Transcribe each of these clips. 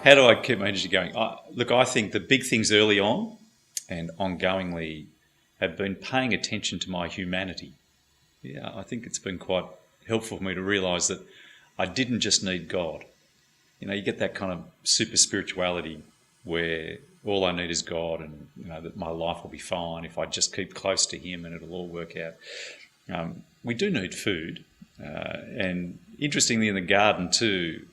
How do I keep my energy going? Look, I think the big things early on and ongoingly have been paying attention to my humanity. Yeah, I think it's been quite helpful for me to realise that I didn't just need God. You know, you get that kind of super spirituality where all I need is God, and you know that my life will be fine if I just keep close to Him and it'll all work out. We do need food, and interestingly in the garden too,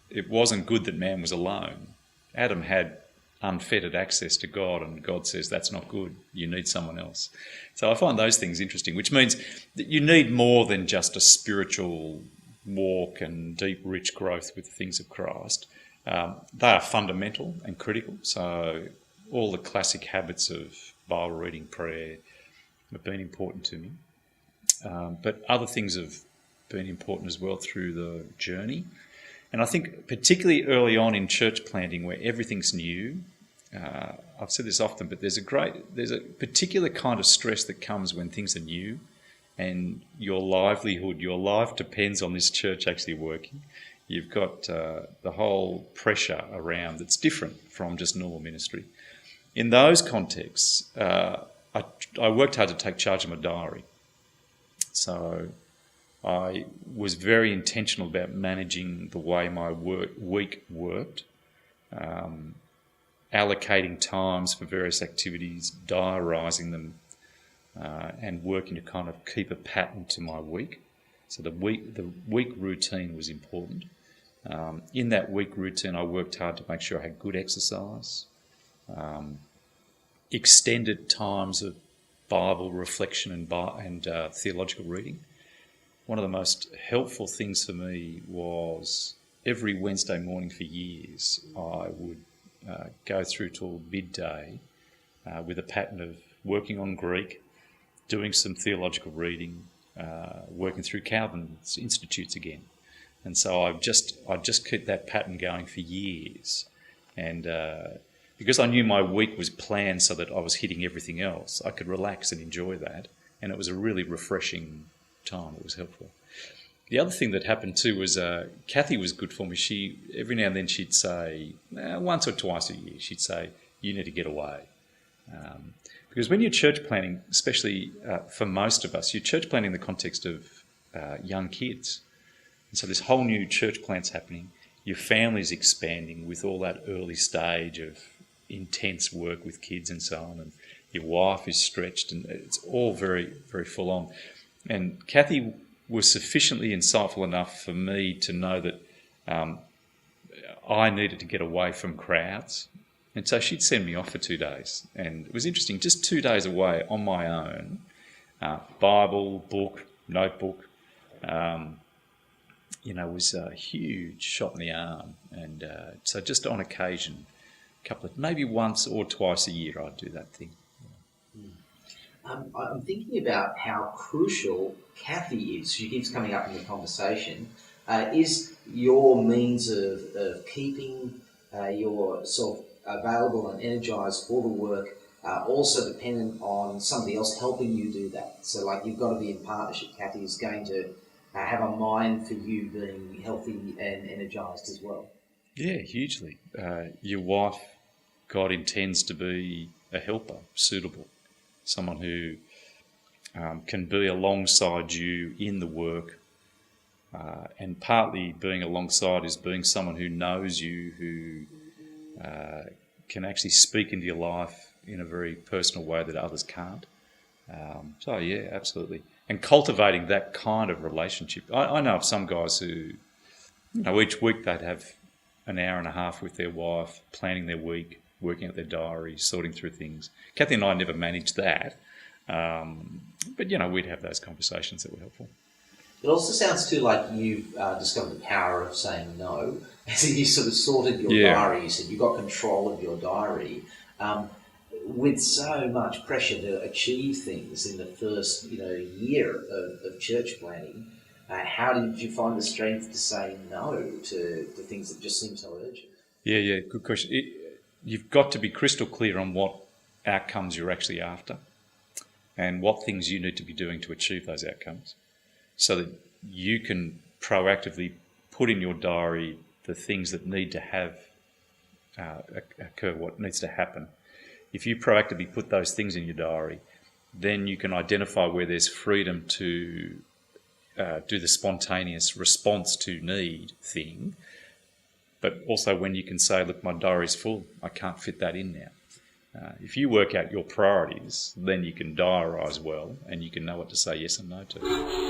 it wasn't good that man was alone. Adam had unfettered access to God, and God says that's not good. You need someone else. So I find those things interesting, which means that you need more than just a spiritual walk and deep, rich growth with the things of Christ. They are fundamental and critical. So all the classic habits of Bible reading, prayer have been important to me. But other things have been important as well through the journey. And I think particularly early on in church planting where everything's new, I've said this often, but there's a particular kind of stress that comes when things are new and your livelihood, your life depends on this church actually working. You've got the whole pressure around that's different from just normal ministry. In those contexts, I worked hard to take charge of my diary. So I was very intentional about managing the way my week worked, allocating times for various activities, diarising them, and working to kind of keep a pattern to my week. So the week routine was important. In that week routine, I worked hard to make sure I had good exercise, extended times of Bible reflection and theological reading. One of the most helpful things for me was every Wednesday morning for years, I would go through till midday with a pattern of working on Greek, doing some theological reading, working through Calvin's Institutes again. And so I just kept that pattern going for years. And because I knew my week was planned so that I was hitting everything else, I could relax and enjoy that. And it was a really refreshing time. It was helpful. The other thing that happened too was Kathy was good for me. She every now and then she'd say, once or twice a year, she'd say, you need to get away. Because when you're church planning, especially for most of us, you're church planning in the context of young kids. And so this whole new church plant's happening. Your family's expanding with all that early stage of intense work with kids and so on. And your wife is stretched and it's all very, very full on. And Kathy was sufficiently insightful enough for me to know that I needed to get away from crowds. And so she'd send me off for 2 days. And it was interesting, just 2 days away on my own, Bible, book, notebook, was a huge shot in the arm. And so just on occasion, maybe once or twice a year I'd do that thing. I'm thinking about how crucial Kathy is. She keeps coming up in the conversation. Is your means of keeping yourself available and energised for the work also dependent on somebody else helping you do that? So, like, you've got to be in partnership. Kathy is going to have a mind for you being healthy and energised as well. Yeah, hugely. Your wife, God intends to be a helper, suitable. Someone who can be alongside you in the work. And partly being alongside is being someone who knows you, who can actually speak into your life in a very personal way that others can't. So, yeah, absolutely. And cultivating that kind of relationship. I know of some guys who, each week they'd have an hour and a half with their wife, planning their week, working out their diary, sorting through things. Kathy and I never managed that, but we'd have those conversations that were helpful. It also sounds too like you've discovered the power of saying no. As you sort of sorted your diary, you said you got control of your diary. With so much pressure to achieve things in the first year of church planning, how did you find the strength to say no to things that just seem so urgent? Yeah, good question. You've got to be crystal clear on what outcomes you're actually after and what things you need to be doing to achieve those outcomes so that you can proactively put in your diary the things that need to have occur, what needs to happen. If you proactively put those things in your diary, then you can identify where there's freedom to do the spontaneous response to need thing, but also when you can say, look, my diary's full, I can't fit that in now. If you work out your priorities, then you can diarise well and you can know what to say yes and no to.